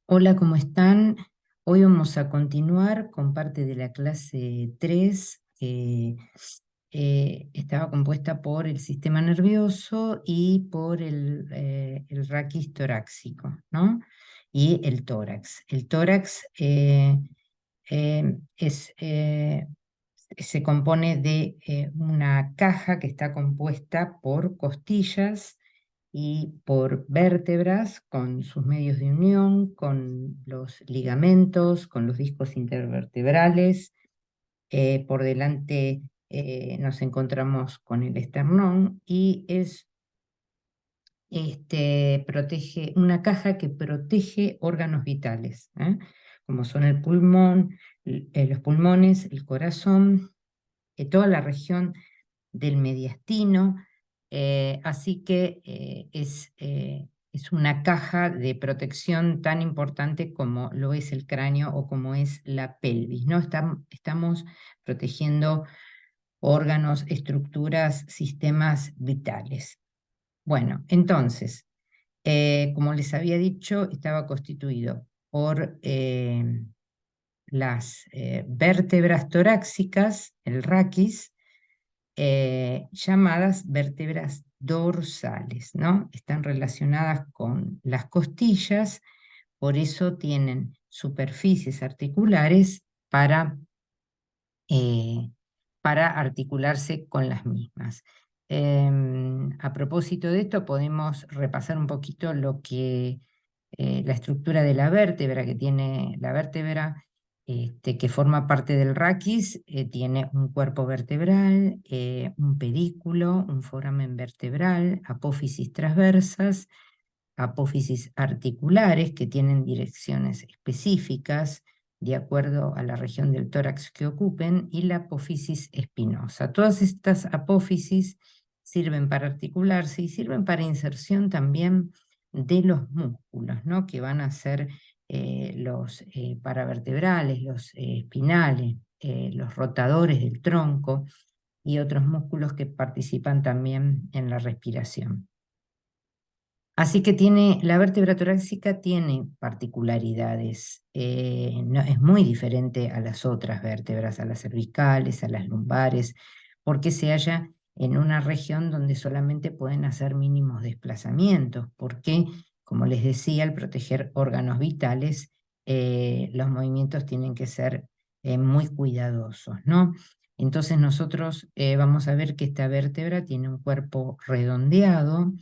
Hola, ¿cómo están? Hoy vamos a continuar con parte de la clase 3, que estaba compuesta por el sistema nervioso y por el raquis torácico, ¿no? Y el tórax. El tórax eh, es, eh, se compone de una caja que está compuesta por costillas y por vértebras con sus medios de unión, con los ligamentos, con los discos intervertebrales. Por delante nos encontramos con el esternón y es protege, una caja que protege órganos vitales, como son el pulmón, los pulmones, el corazón, toda la región del mediastino, así que es una caja de protección tan importante como lo es el cráneo o como es la pelvis, ¿no? Estamos protegiendo órganos, estructuras, sistemas vitales. Bueno, entonces, como les había dicho, estaba constituido por las vértebras torácicas, el raquis, llamadas vértebras dorsales, ¿no? Están relacionadas con las costillas, por eso tienen superficies articulares eh, para articularse con las mismas. A propósito de esto, podemos repasar un poquito la estructura de la vértebra que tiene la vértebra que forma parte del raquis. Tiene un cuerpo vertebral, un pedículo, un foramen vertebral, apófisis transversas, apófisis articulares que tienen direcciones específicas de acuerdo a la región del tórax que ocupen, y la apófisis espinosa. Todas estas apófisis sirven para articularse y sirven para inserción también de los músculos, ¿no? Que van a ser los paravertebrales, los espinales, los rotadores del tronco y otros músculos que participan también en la respiración. Así que la vértebra torácica tiene particularidades, no, es muy diferente a las otras vértebras, a las cervicales, a las lumbares, porque se halla en una región donde solamente pueden hacer mínimos desplazamientos, porque, como les decía, al proteger órganos vitales, los movimientos tienen que ser muy cuidadosos, ¿no? Entonces nosotros vamos a ver que esta vértebra tiene un cuerpo redondeado,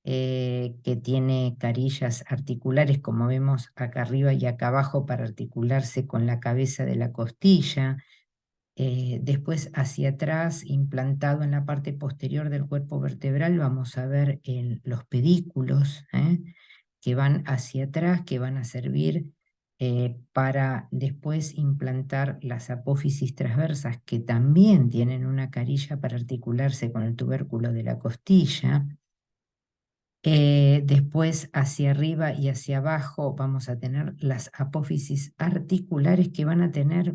que tiene carillas articulares, como vemos acá arriba y acá abajo, para articularse con la cabeza de la costilla. Después hacia atrás, implantado en la parte posterior del cuerpo vertebral, vamos a ver los pedículos, que van hacia atrás, que van a servir para después implantar las apófisis transversas, que también tienen una carilla para articularse con el tubérculo de la costilla. Después hacia arriba y hacia abajo vamos a tener las apófisis articulares, que van a tener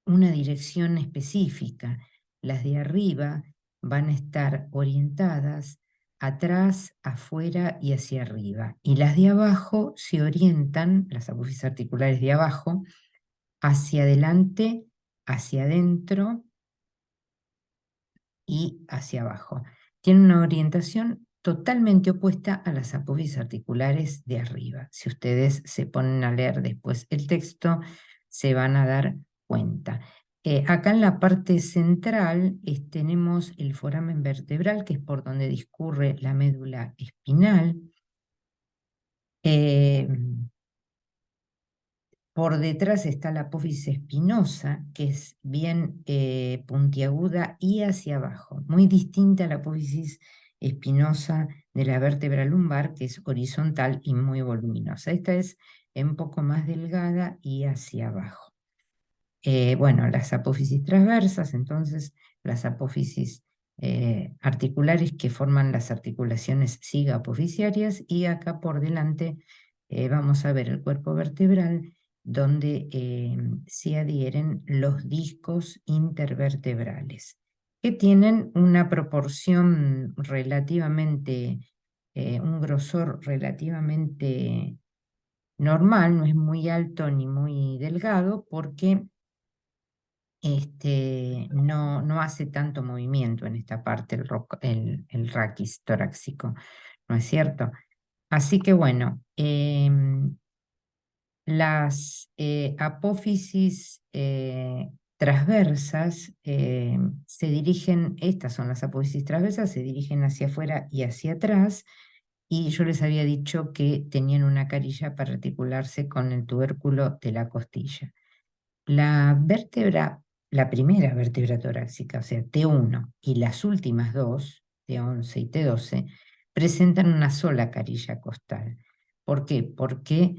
una dirección específica. Las de arriba van a estar orientadas atrás, afuera y hacia arriba. Y las de abajo se orientan, las apófisis articulares de abajo, hacia adelante, hacia adentro y hacia abajo. Tiene una orientación totalmente opuesta a las apófisis articulares de arriba. Si ustedes se ponen a leer después el texto, se van a dar cuenta. Acá en la parte central tenemos el foramen vertebral, que es por donde discurre la médula espinal. Eh, por detrás está la apófisis espinosa, que es bien puntiaguda y hacia abajo, muy distinta a la apófisis espinosa de la vértebra lumbar, que es horizontal y muy voluminosa. Esta es un poco más delgada y hacia abajo. Bueno, las apófisis transversas, entonces, las apófisis articulares que forman las articulaciones sigapofisiarias, y acá por delante vamos a ver el cuerpo vertebral, donde se adhieren los discos intervertebrales, que tienen una proporción relativamente, un grosor relativamente normal, no es muy alto ni muy delgado, porque no hace tanto movimiento en esta parte el raquis torácico, ¿no es cierto? Así que bueno, las apófisis transversas se dirigen, estas son las apófisis transversas, se dirigen hacia afuera y hacia atrás, y yo les había dicho que tenían una carilla para articularse con el tubérculo de la costilla. La vértebra, la primera vértebra torácica, o sea, T1, y las últimas dos, T11 y T12, presentan una sola carilla costal. ¿Por qué? Porque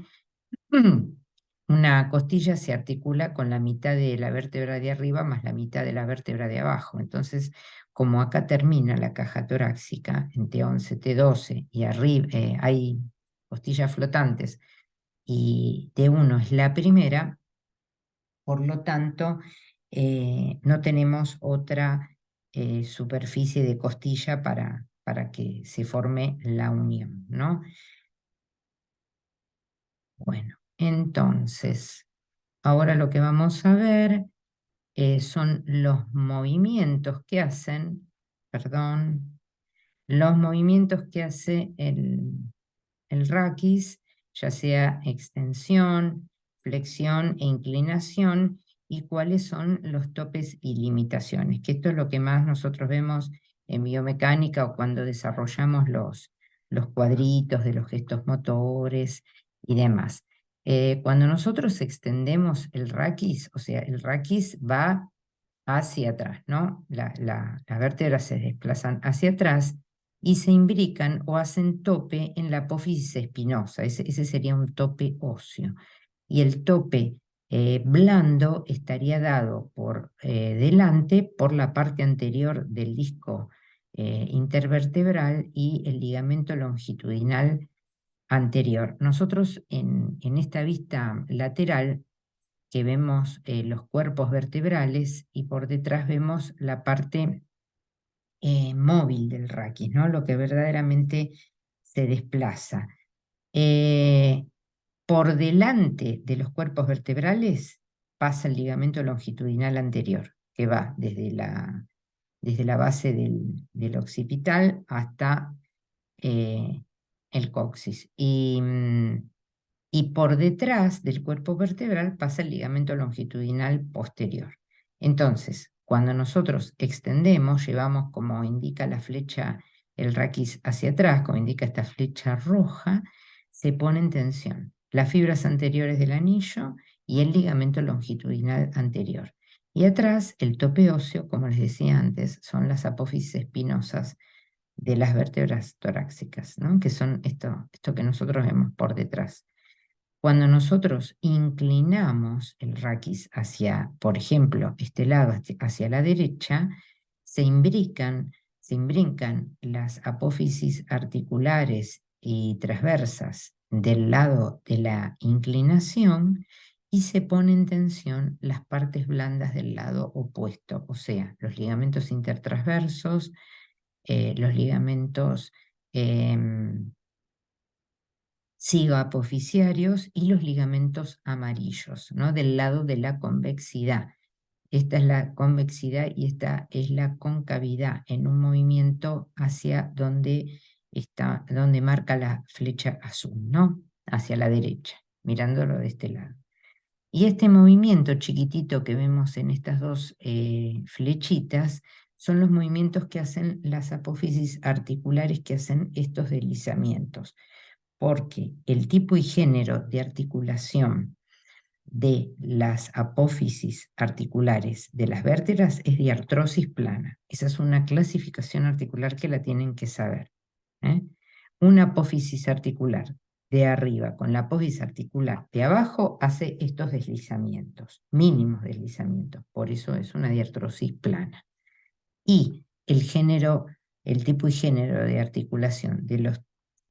una costilla se articula con la mitad de la vértebra de arriba más la mitad de la vértebra de abajo. Entonces, como acá termina la caja torácica en T11, T12 y arriba hay costillas flotantes y T1 es la primera, por lo tanto, no tenemos otra superficie de costilla para que se forme la unión, ¿no? Bueno, entonces, ahora lo que vamos a ver son los movimientos que hacen, perdón, los movimientos que hace el raquis, ya sea extensión, flexión e inclinación, y cuáles son los topes y limitaciones, que esto es lo que más nosotros vemos en biomecánica o cuando desarrollamos los cuadritos de los gestos motores y demás. Cuando nosotros extendemos el raquis, o sea, el raquis va hacia atrás, ¿no? Las vértebras se desplazan hacia atrás y se imbrican o hacen tope en la apófisis espinosa. Ese sería un tope óseo. Y el tope blando estaría dado por delante por la parte anterior del disco intervertebral y el ligamento longitudinal anterior. Nosotros en esta vista lateral que vemos los cuerpos vertebrales y por detrás vemos la parte móvil del raquis, ¿no? Lo que verdaderamente se desplaza. Eh, por delante de los cuerpos vertebrales pasa el ligamento longitudinal anterior, que va desde la base del occipital hasta el coxis. Y por detrás del cuerpo vertebral pasa el ligamento longitudinal posterior. Entonces, cuando nosotros extendemos, llevamos como indica la flecha el raquis hacia atrás, como indica esta flecha roja, se pone en tensión las fibras anteriores del anillo y el ligamento longitudinal anterior. Y atrás, el tope óseo, como les decía antes, son las apófisis espinosas de las vértebras torácicas, ¿no? Que son esto que nosotros vemos por detrás. Cuando nosotros inclinamos el raquis hacia, por ejemplo, este lado hacia la derecha, se imbrican las apófisis articulares y transversas del lado de la inclinación y se ponen en tensión las partes blandas del lado opuesto, o sea, los ligamentos intertransversos, los ligamentos cigoapofisiarios y los ligamentos amarillos, ¿no? Del lado de la convexidad. Esta es la convexidad y esta es la concavidad en un movimiento hacia donde marca la flecha azul, ¿no? Hacia la derecha, mirándolo de este lado. Y este movimiento chiquitito que vemos en estas dos flechitas son los movimientos que hacen las apófisis articulares que hacen estos deslizamientos, porque el tipo y género de articulación de las apófisis articulares de las vértebras es de artrosis plana. Esa es una clasificación articular que la tienen que saber. Una apófisis articular de arriba con la apófisis articular de abajo hace estos deslizamientos, mínimos deslizamientos. Por eso es una diartrosis plana. Y el tipo y género de articulación de los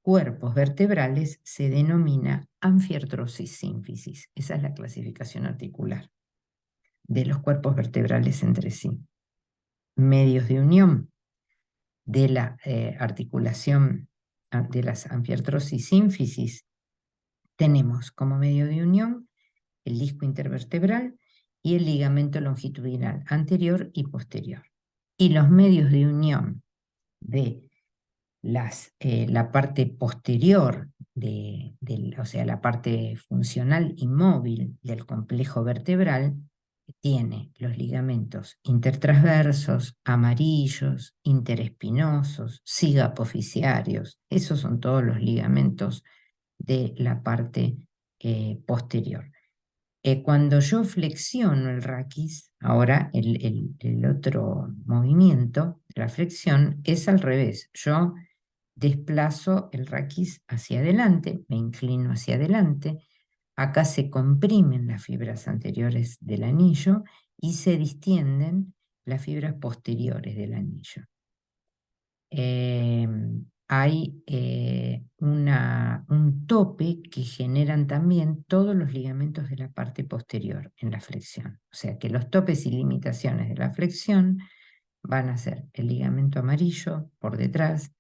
cuerpos vertebrales se denomina anfiartrosis sínfisis. Esa es la clasificación articular de los cuerpos vertebrales entre sí. Medios de unión de la articulación de las anfiartrosis sínfisis tenemos como medio de unión el disco intervertebral y el ligamento longitudinal anterior y posterior. Y los medios de unión de la parte posterior, o sea, la parte funcional y móvil del complejo vertebral, tiene los ligamentos intertransversos, amarillos, interespinosos, sigapofisiarios. Esos son todos los ligamentos de la parte posterior. Cuando yo flexiono el raquis, ahora el otro movimiento, la flexión, es al revés. Yo desplazo el raquis hacia adelante, me inclino hacia adelante. Acá se comprimen las fibras anteriores del anillo y se distienden las fibras posteriores del anillo. Hay un tope que generan también todos los ligamentos de la parte posterior en la flexión. O sea que los topes y limitaciones de la flexión van a ser el ligamento amarillo por detrás,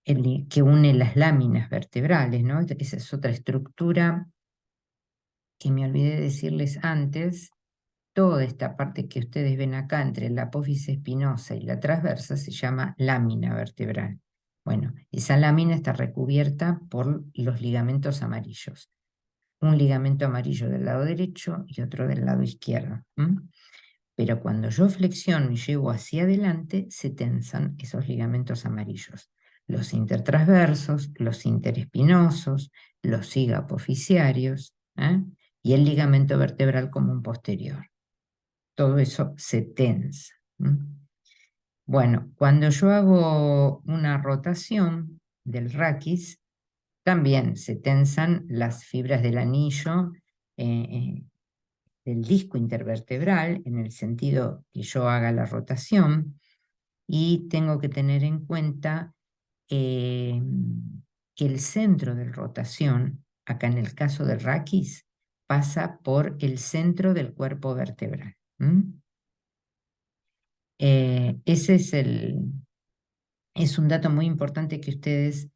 que une las láminas vertebrales, ¿no? Esa es otra estructura que me olvidé de decirles antes. Toda esta parte que ustedes ven acá entre la apófisis espinosa y la transversa se llama lámina vertebral. Bueno, esa lámina está recubierta por los ligamentos amarillos. Un ligamento amarillo del lado derecho y otro del lado izquierdo. Pero cuando yo flexiono y llevo hacia adelante, se tensan esos ligamentos amarillos. Los intertransversos, los interespinosos, los sigapofisiarios, y el ligamento vertebral común posterior. Todo eso se tensa. Bueno, cuando yo hago una rotación del raquis, también se tensan las fibras del anillo, del disco intervertebral, en el sentido que yo haga la rotación, y tengo que tener en cuenta que el centro de rotación, acá en el caso del raquis, pasa por el centro del cuerpo vertebral. Ese es un dato muy importante que ustedes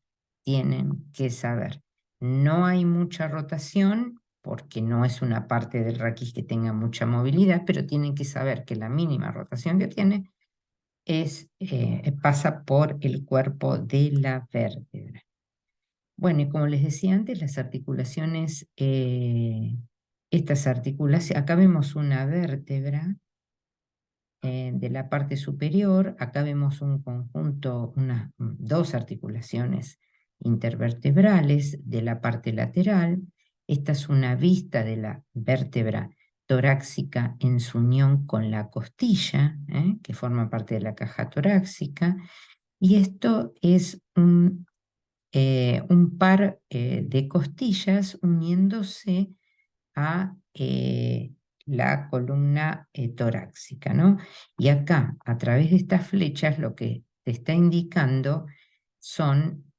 tienen que saber. No hay mucha rotación porque no es una parte del raquis que tenga mucha movilidad, pero tienen que saber que la mínima rotación que tiene pasa por el cuerpo de la vértebra. Bueno, y como les decía antes, las articulaciones, acá vemos una vértebra de la parte superior, acá vemos un conjunto, dos articulaciones intervertebrales de la parte lateral. Esta es una vista de la vértebra torácica en su unión con la costilla, que forma parte de la caja torácica, y esto es un par de costillas uniéndose a la columna torácica, ¿no? Y acá, a través de estas flechas, lo que te está indicando son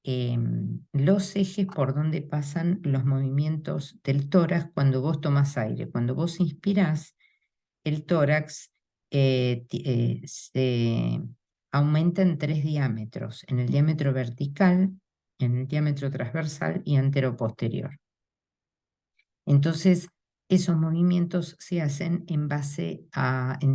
los ejes por donde pasan los movimientos del tórax cuando vos tomás aire. Cuando vos inspirás, el tórax se aumenta en 3 diámetros, en el diámetro vertical, en el diámetro transversal y anteroposterior. Entonces, esos movimientos se hacen en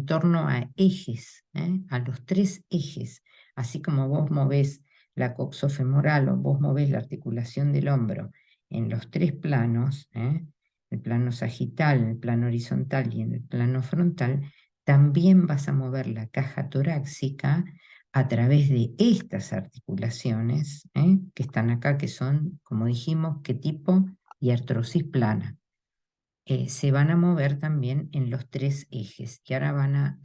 torno a ejes, a los 3 ejes, así como vos movés la coxofemoral o vos movés la articulación del hombro en los 3 planos, el plano sagital, el plano horizontal y en el plano frontal, también vas a mover la caja torácica a través de estas articulaciones que están acá, que son, como dijimos, ¿qué tipo? Y artrosis plana. Se van a mover también en los 3 ejes. Y ahora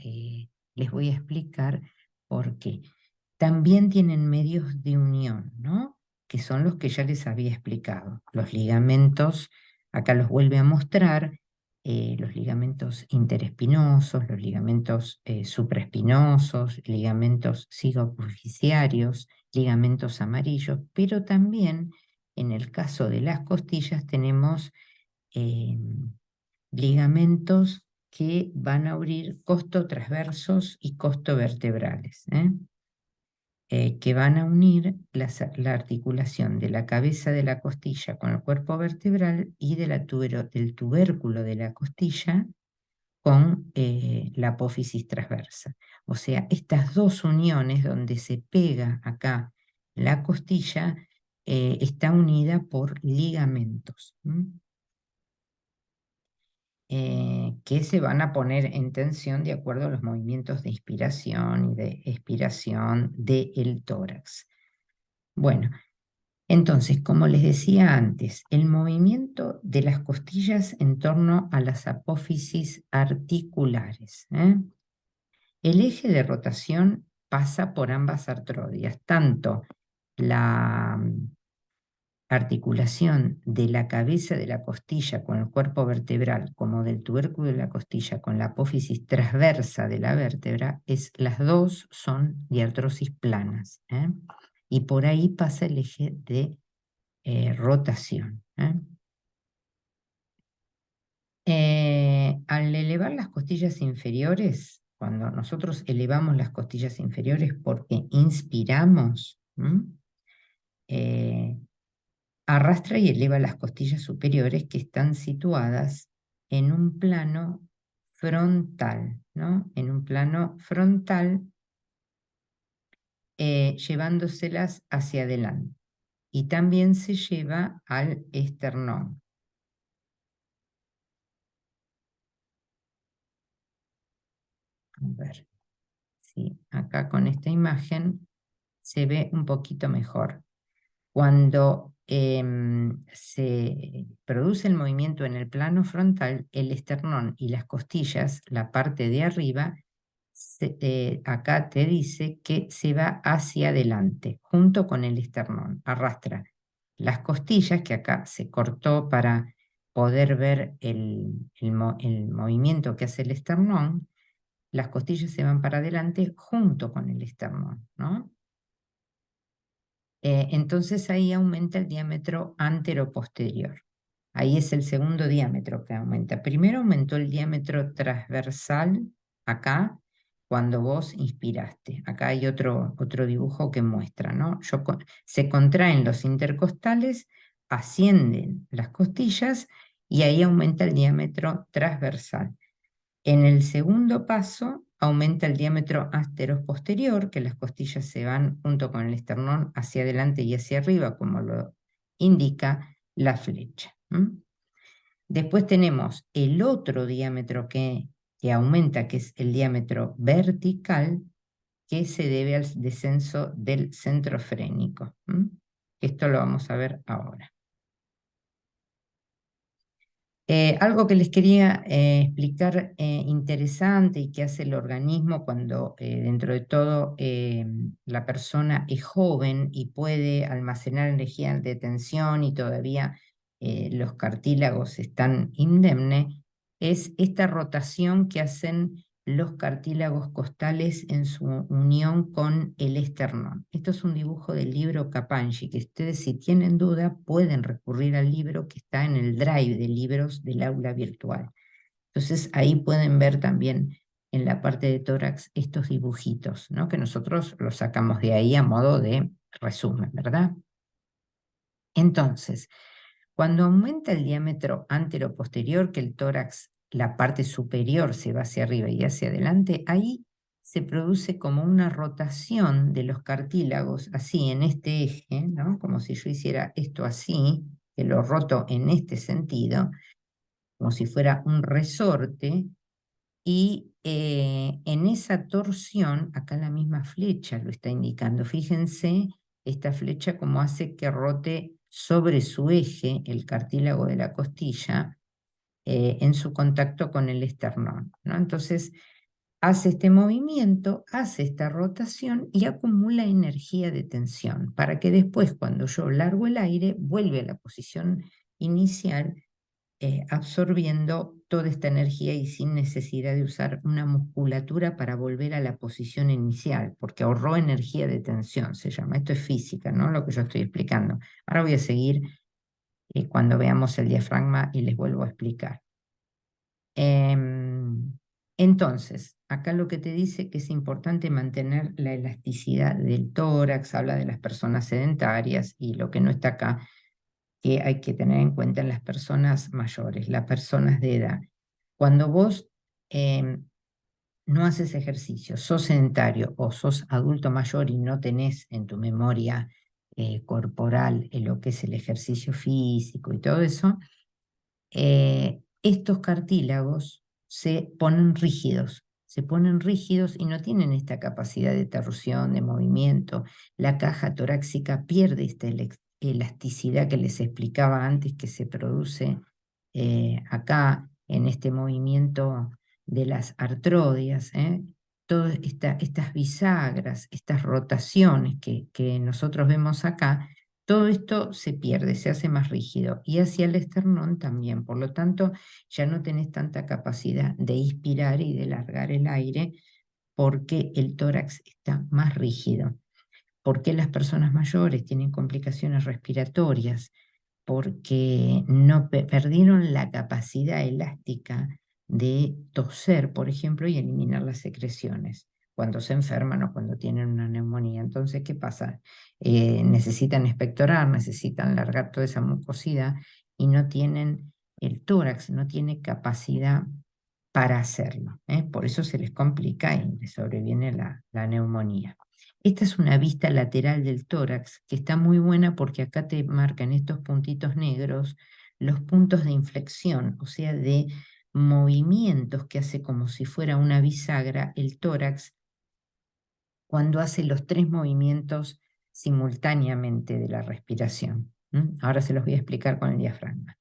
les voy a explicar por qué. También tienen medios de unión, ¿no? Que son los que ya les había explicado. Los ligamentos, acá los vuelve a mostrar, los ligamentos interespinosos, los ligamentos supraespinosos, ligamentos sigapofisiarios, ligamentos amarillos, pero también en el caso de las costillas tenemos ligamentos que van a abrir costotransversos y costovertebrales. que van a unir la articulación de la cabeza de la costilla con el cuerpo vertebral y del tubérculo de la costilla con la apófisis transversa. O sea, estas dos uniones donde se pega acá la costilla está unida por ligamentos. Que se van a poner en tensión de acuerdo a los movimientos de inspiración y de expiración del tórax. Bueno, entonces, como les decía antes, el movimiento de las costillas en torno a las apófisis articulares. El eje de rotación pasa por ambas artrodias, tanto la articulación de la cabeza de la costilla con el cuerpo vertebral como del tubérculo de la costilla con la apófisis transversa de la vértebra, las dos son de artrosis planas. Y por ahí pasa el eje de rotación. Al elevar las costillas inferiores, cuando nosotros elevamos las costillas inferiores porque inspiramos, arrastra y eleva las costillas superiores que están situadas en un plano frontal, ¿no? En un plano frontal, llevándoselas hacia adelante. Y también se lleva al esternón. A ver, sí, acá con esta imagen se ve un poquito mejor. Cuando se produce el movimiento en el plano frontal, el esternón y las costillas, la parte de arriba, acá te dice que se va hacia adelante, junto con el esternón. Arrastra las costillas, que acá se cortó para poder ver el movimiento que hace el esternón. Las costillas se van para adelante junto con el esternón, ¿no? Entonces ahí aumenta el diámetro antero-posterior. Ahí es el segundo diámetro que aumenta. Primero aumentó el diámetro transversal acá, cuando vos inspiraste. Acá hay otro dibujo que muestra, ¿no? Se contraen los intercostales, ascienden las costillas y ahí aumenta el diámetro transversal. En el segundo paso aumenta el diámetro anteroposterior, que las costillas se van junto con el esternón hacia adelante y hacia arriba, como lo indica la flecha. Después tenemos el otro diámetro que aumenta, que es el diámetro vertical, que se debe al descenso del centro frénico. Esto lo vamos a ver ahora. Algo que les quería explicar interesante y que hace el organismo cuando dentro de todo la persona es joven y puede almacenar energía de tensión y todavía los cartílagos están indemnes, es esta rotación que hacen los cartílagos costales en su unión con el esternón. Esto es un dibujo del libro Capangi, que ustedes si tienen duda pueden recurrir al libro que está en el drive de libros del aula virtual. Entonces ahí pueden ver también en la parte de tórax estos dibujitos, ¿no? Que nosotros los sacamos de ahí a modo de resumen, ¿verdad? Entonces, cuando aumenta el diámetro antero-posterior, que el tórax, la parte superior se va hacia arriba y hacia adelante, ahí se produce como una rotación de los cartílagos, así en este eje, ¿no? Como si yo hiciera esto así, que lo roto en este sentido, como si fuera un resorte, y en esa torsión, acá la misma flecha lo está indicando, fíjense esta flecha como hace que rote sobre su eje el cartílago de la costilla en su contacto con el esternón, ¿no? Entonces hace este movimiento, hace esta rotación y acumula energía de tensión para que después cuando yo largo el aire vuelve a la posición inicial absorbiendo toda esta energía y sin necesidad de usar una musculatura para volver a la posición inicial, porque ahorró energía de tensión, se llama. Esto es física, ¿no? Lo que yo estoy explicando. Ahora voy a seguir cuando veamos el diafragma y les vuelvo a explicar. Entonces, acá lo que te dice que es importante mantener la elasticidad del tórax, habla de las personas sedentarias y lo que no está acá, que hay que tener en cuenta en las personas mayores, las personas de edad. Cuando vos no haces ejercicio, sos sedentario o sos adulto mayor y no tenés en tu memoria corporal lo que es el ejercicio físico y todo eso, estos cartílagos se ponen rígidos y no tienen esta capacidad de torsión, de movimiento. La caja torácica pierde esta elasticidad que les explicaba antes que se produce acá en este movimiento de las artrodias, Todas estas bisagras, estas rotaciones que nosotros vemos acá, todo esto se pierde, se hace más rígido y hacia el esternón también. Por lo tanto, ya no tenés tanta capacidad de inspirar y de largar el aire porque el tórax está más rígido. ¿Por qué las personas mayores tienen complicaciones respiratorias? Porque no perdieron la capacidad elástica de toser, por ejemplo, y eliminar las secreciones cuando se enferman o cuando tienen una neumonía. Entonces, ¿qué pasa? Necesitan expectorar, necesitan largar toda esa mucosidad y no tienen, el tórax no tiene capacidad para hacerlo, Por eso se les complica y les sobreviene la neumonía. Esta es una vista lateral del tórax que está muy buena porque acá te marcan estos puntitos negros los puntos de inflexión, o sea, de movimientos que hace como si fuera una bisagra el tórax cuando hace los tres movimientos simultáneamente de la respiración. Ahora se los voy a explicar con el diafragma.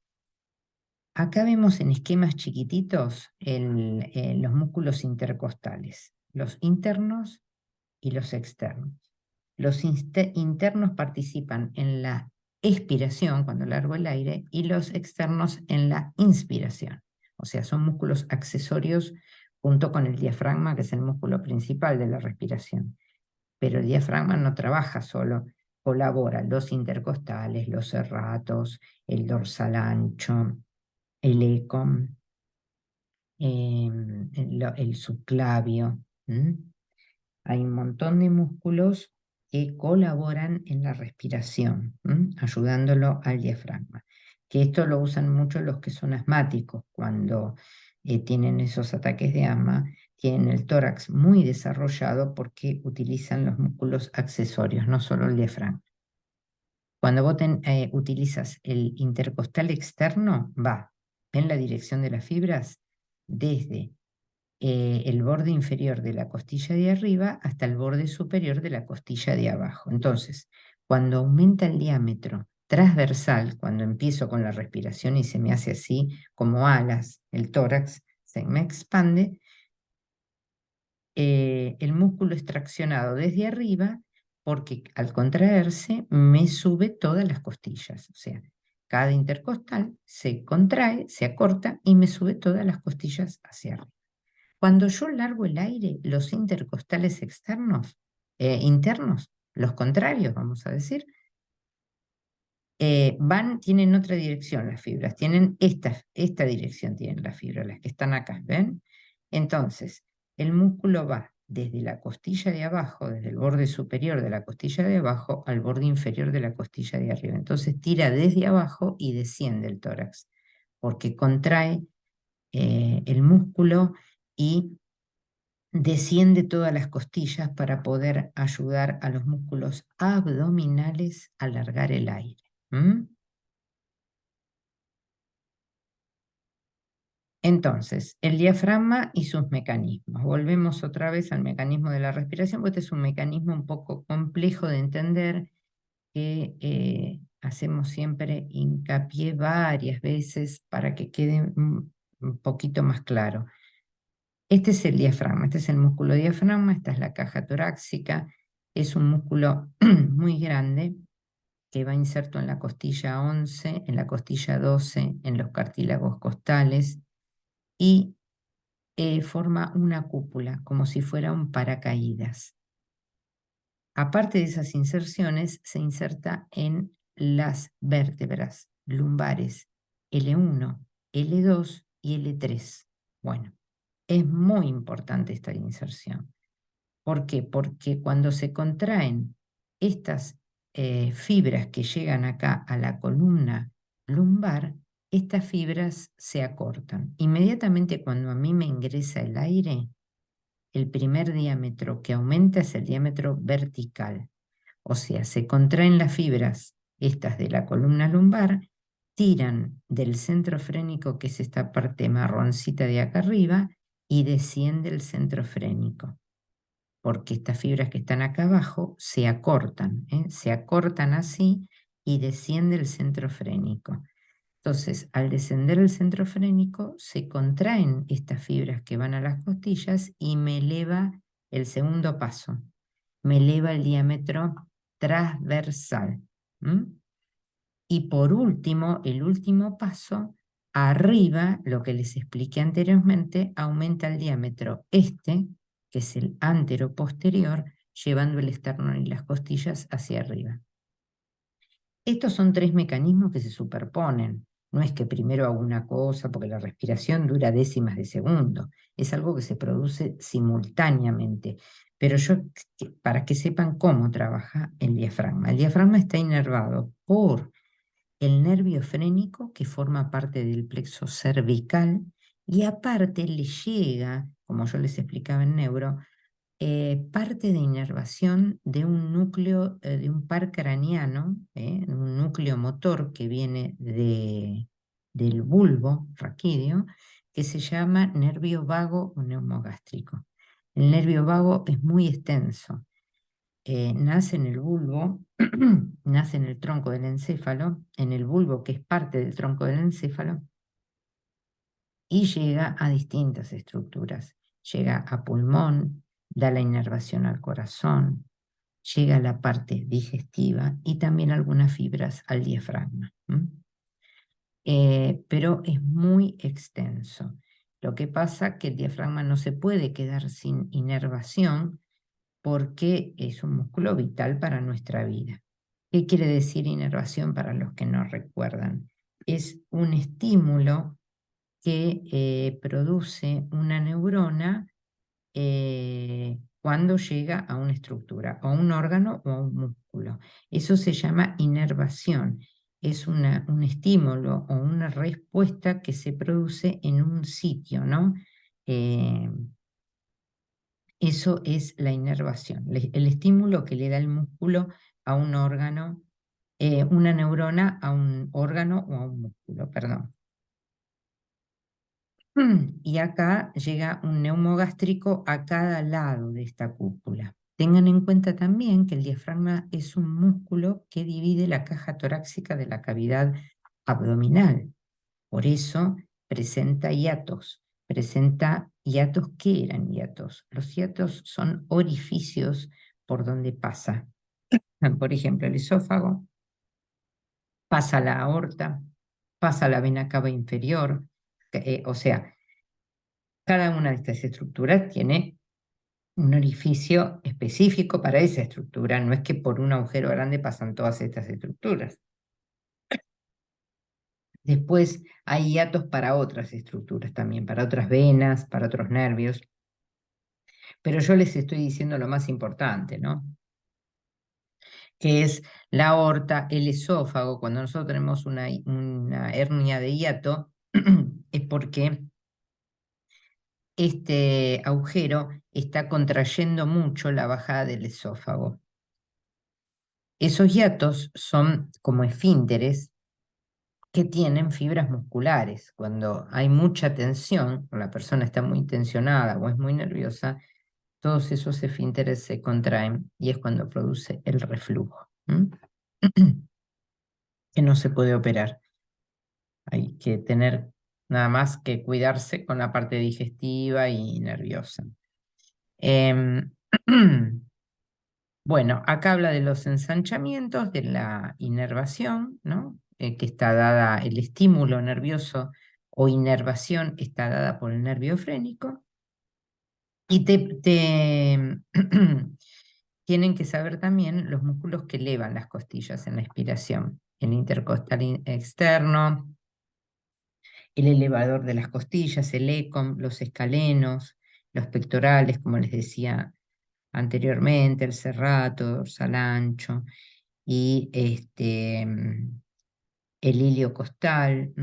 Acá vemos en esquemas chiquititos los músculos intercostales, los internos y los externos. Los internos participan en la expiración, cuando largo el aire, y los externos en la inspiración. O sea, son músculos accesorios junto con el diafragma, que es el músculo principal de la respiración. Pero el diafragma no trabaja solo, colabora los intercostales, los serratos, el dorsal ancho, el eco, el subclavio. Hay un montón de músculos que colaboran en la respiración, ayudándolo al diafragma. Que esto lo usan mucho los que son asmáticos, cuando tienen esos ataques de asma, tienen el tórax muy desarrollado porque utilizan los músculos accesorios, no solo el diafragma. Cuando vos utilizas el intercostal externo, va en la dirección de las fibras desde el borde inferior de la costilla de arriba hasta el borde superior de la costilla de abajo. Entonces, cuando aumenta el diámetro transversal, cuando empiezo con la respiración y se me hace así como alas, el tórax se me expande, el músculo es traccionado desde arriba porque al contraerse me sube todas las costillas. O sea, cada intercostal se contrae, se acorta y me sube todas las costillas hacia arriba. Cuando yo largo el aire, los intercostales externos, internos, los contrarios, vamos a decir, tienen otra dirección las fibras, tienen esta dirección tienen las fibras, las que están acá, ¿ven? Entonces, el músculo va desde la costilla de abajo, desde el borde superior de la costilla de abajo al borde inferior de la costilla de arriba. Entonces tira desde abajo y desciende el tórax, porque contrae el músculo y desciende todas las costillas para poder ayudar a los músculos abdominales a alargar el aire. Entonces, el diafragma y sus mecanismos. Volvemos otra vez al mecanismo de la respiración, porque este es un mecanismo un poco complejo de entender que hacemos siempre hincapié varias veces para que quede un poquito más claro. Este es el diafragma, este es el músculo diafragma, esta es la caja torácica, es un músculo muy grande que va inserto en la costilla 11, en la costilla 12, en los cartílagos costales y forma una cúpula, como si fuera un paracaídas. Aparte de esas inserciones, se inserta en las vértebras lumbares L1, L2 y L3. Bueno. Es muy importante esta inserción. ¿Por qué? Porque cuando se contraen estas fibras que llegan acá a la columna lumbar, estas fibras se acortan. Inmediatamente cuando a mí me ingresa el aire, el primer diámetro que aumenta es el diámetro vertical. O sea, se contraen las fibras estas de la columna lumbar, tiran del centro frénico, que es esta parte marroncita de acá arriba, y desciende el centro frénico, porque estas fibras que están acá abajo se acortan, ¿eh? Se acortan así y desciende el centro frénico. Entonces, al descender el centro frénico, se contraen estas fibras que van a las costillas y me eleva el segundo paso, me eleva el diámetro transversal. ¿M? Y por último, el último paso, arriba, lo que les expliqué anteriormente, aumenta el diámetro este, que es el anteroposterior, llevando el esternón y las costillas hacia arriba. Estos son tres mecanismos que se superponen. No es que primero hago una cosa, porque la respiración dura décimas de segundo. Es algo que se produce simultáneamente. Pero para que sepan cómo trabaja el diafragma. El diafragma está inervado por el nervio frénico, que forma parte del plexo cervical, y aparte le llega, como yo les explicaba en neuro, parte de inervación de un núcleo, de un par craneano, un núcleo motor que viene del bulbo raquídeo, que se llama nervio vago o neumogástrico. El nervio vago es muy extenso. Nace en el bulbo, nace en el tronco del encéfalo, en el bulbo que es parte del tronco del encéfalo, y llega a distintas estructuras. Llega a pulmón, da la inervación al corazón, llega a la parte digestiva y también algunas fibras al diafragma. Pero es muy extenso. Lo que pasa es que el diafragma no se puede quedar sin inervación porque es un músculo vital para nuestra vida. ¿Qué quiere decir inervación para los que no recuerdan? Es un estímulo que produce una neurona cuando llega a una estructura, a un órgano o a un músculo. Eso se llama inervación. Es un estímulo o una respuesta que se produce en un sitio, ¿no? Eh, Eso es la inervación, el estímulo que le da el músculo a un órgano, una neurona a un órgano o a un músculo, perdón. Y acá llega un neumogástrico a cada lado de esta cúpula. Tengan en cuenta también que el diafragma es un músculo que divide la caja torácica de la cavidad abdominal. Por eso presenta hiatos. Presenta hiatos. ¿Qué eran hiatos? Los hiatos son orificios por donde pasa. Por ejemplo, el esófago, pasa la aorta, pasa la vena cava inferior. O sea, cada una de estas estructuras tiene un orificio específico para esa estructura. No es que por un agujero grande pasan todas estas estructuras. Después hay hiatos para otras estructuras también, para otras venas, para otros nervios. Pero yo les estoy diciendo lo más importante, ¿no? Que es la aorta, el esófago. Cuando nosotros tenemos una hernia de hiato, es porque este agujero está contrayendo mucho la bajada del esófago. Esos hiatos son como esfínteres que tienen fibras musculares. Cuando hay mucha tensión, o la persona está muy tensionada o es muy nerviosa, todos esos esfínteres se contraen y es cuando produce el reflujo, que no se puede operar. Hay que tener nada más que cuidarse con la parte digestiva y nerviosa. Em, Bueno, acá habla de los ensanchamientos, de la inervación, ¿no? Que está dada, el estímulo nervioso o inervación está dada por el nervio frénico. Y tienen que saber también los músculos que elevan las costillas en la expiración. El intercostal externo, el elevador de las costillas, el ECOM, los escalenos, los pectorales, como les decía anteriormente, el serrato, dorsal ancho y el ilio costal.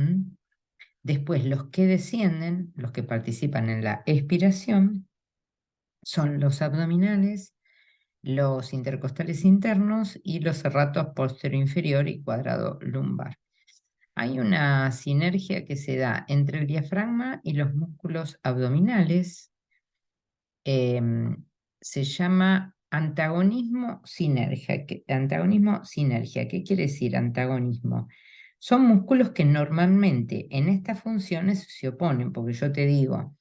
Después, los que descienden, los que participan en la expiración, son los abdominales, los intercostales internos y los serratos posterior inferior y cuadrado lumbar. Hay una sinergia que se da entre el diafragma y los músculos abdominales. Se llama antagonismo-sinergia. ¿Qué quiere decir antagonismo? Son músculos que normalmente en estas funciones se oponen, porque yo te digo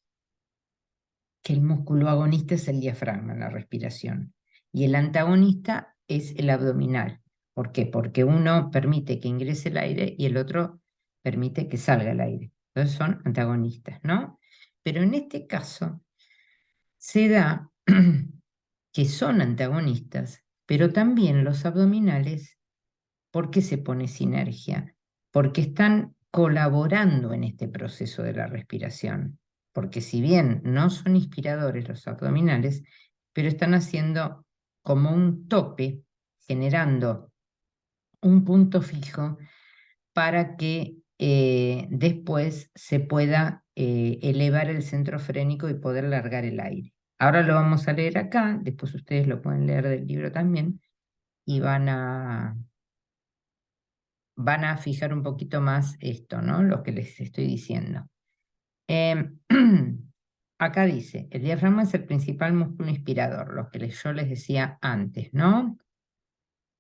que el músculo agonista es el diafragma en la respiración y el antagonista es el abdominal. ¿Por qué? Porque uno permite que ingrese el aire y el otro permite que salga el aire. Entonces son antagonistas, ¿no? Pero en este caso se da que son antagonistas, pero también los abdominales. ¿Por qué se pone sinergia? Porque están colaborando en este proceso de la respiración. Porque si bien no son inspiradores los abdominales, pero están haciendo como un tope, generando un punto fijo para que después se pueda elevar el centro frénico y poder largar el aire. Ahora lo vamos a leer acá, después ustedes lo pueden leer del libro también, y van a fijar un poquito más esto, ¿no? Lo que les estoy diciendo. Em, acá dice, el diafragma es el principal músculo inspirador, lo que yo les decía antes, ¿no?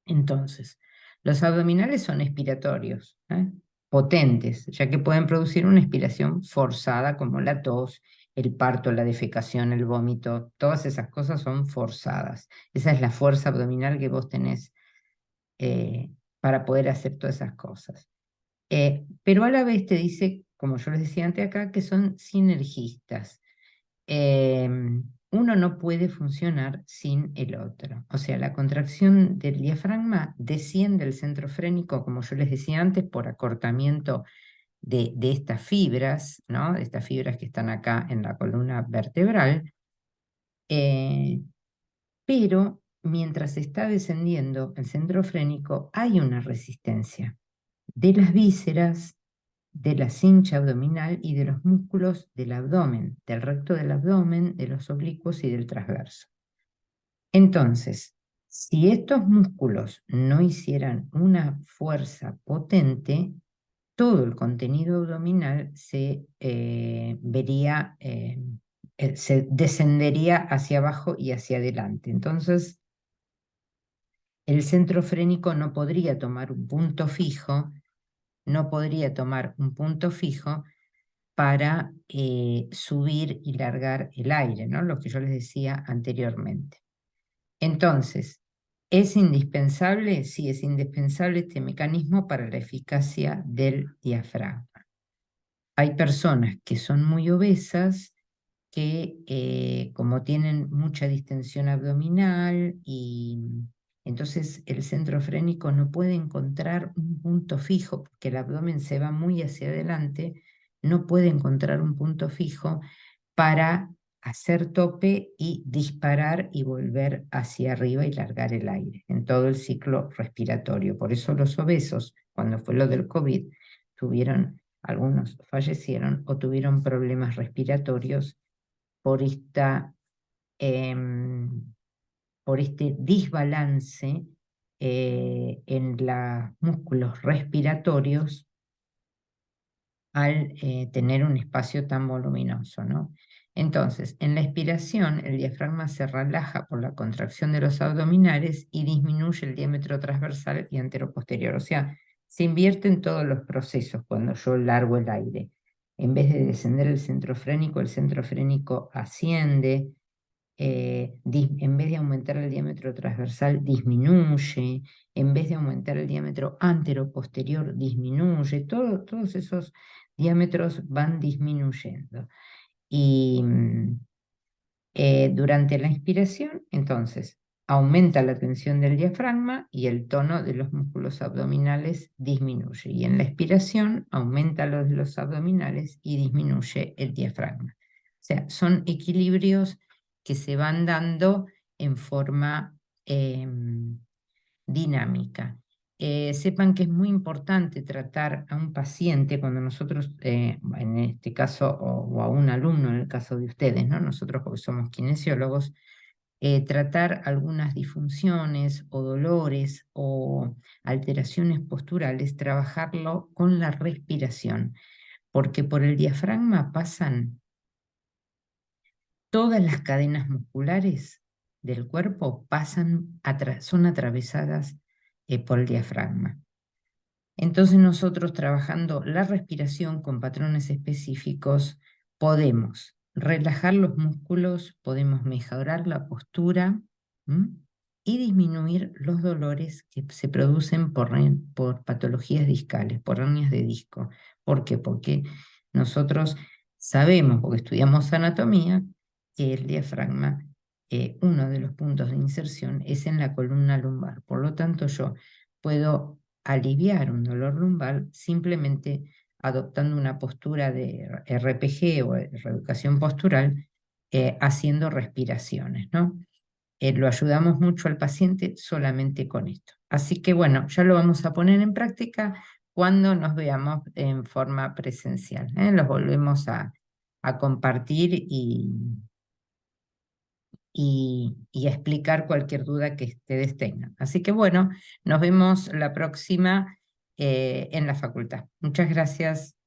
Entonces, los abdominales son expiratorios, potentes, ya que pueden producir una expiración forzada como la tos, el parto, la defecación, el vómito, todas esas cosas son forzadas. Esa es la fuerza abdominal que vos tenés eh, para poder hacer todas esas cosas. Pero a la vez te dice, como yo les decía antes acá, que son sinergistas. Uno no puede funcionar sin el otro. O sea, la contracción del diafragma desciende el centro frénico, como yo les decía antes, por acortamiento de estas fibras, ¿no? De estas fibras que están acá en la columna vertebral. Pero mientras está descendiendo el centro frénico, hay una resistencia de las vísceras, de la cincha abdominal y de los músculos del abdomen, del recto del abdomen, de los oblicuos y del transverso. Entonces, si estos músculos no hicieran una fuerza potente, todo el contenido abdominal se vería, se descendería hacia abajo y hacia adelante. Entonces, el centro frénico no podría tomar un punto fijo, para subir y largar el aire, ¿no? Lo que yo les decía anteriormente. Entonces, ¿es indispensable? Sí, es indispensable este mecanismo para la eficacia del diafragma. Hay personas que son muy obesas, que como tienen mucha distensión abdominal y entonces el centro frénico no puede encontrar un punto fijo porque el abdomen se va muy hacia adelante, no puede encontrar un punto fijo para hacer tope y disparar y volver hacia arriba y largar el aire en todo el ciclo respiratorio. Por eso los obesos, cuando fue lo del COVID, algunos fallecieron o tuvieron problemas respiratorios por por este desbalance en los músculos respiratorios al tener un espacio tan voluminoso, ¿no? Entonces, en la expiración, el diafragma se relaja por la contracción de los abdominales y disminuye el diámetro transversal y anteroposterior. O sea, se invierten todos los procesos cuando yo largo el aire. En vez de descender el centro frénico asciende. En vez de aumentar el diámetro transversal, disminuye. En vez de aumentar el diámetro anteroposterior, disminuye. Todos esos diámetros van disminuyendo. Y durante la inspiración, entonces, aumenta la tensión del diafragma y el tono de los músculos abdominales disminuye. Y en la expiración aumenta los abdominales y disminuye el diafragma. O sea, son equilibrios que se van dando en forma dinámica. Sepan que es muy importante tratar a un paciente cuando nosotros, en este caso, o a un alumno en el caso de ustedes, ¿no? Nosotros porque somos kinesiólogos, tratar algunas disfunciones o dolores o alteraciones posturales, trabajarlo con la respiración, porque por el diafragma pasan todas las cadenas musculares del cuerpo, son atravesadas por el diafragma. Entonces nosotros trabajando la respiración con patrones específicos podemos relajar los músculos, podemos mejorar la postura, ¿m? Y disminuir los dolores que se producen por patologías discales, por hernias de disco. ¿Por qué? Porque nosotros sabemos, porque estudiamos anatomía, que el diafragma, uno de los puntos de inserción es en la columna lumbar. Por lo tanto, yo puedo aliviar un dolor lumbar simplemente adoptando una postura de RPG o reeducación postural, haciendo respiraciones, ¿no? Lo ayudamos mucho al paciente solamente con esto. Así que bueno, ya lo vamos a poner en práctica cuando nos veamos en forma presencial, ¿eh? Los volvemos a compartir y a explicar cualquier duda que ustedes tengan. Así que bueno, nos vemos la próxima en la facultad. Muchas gracias.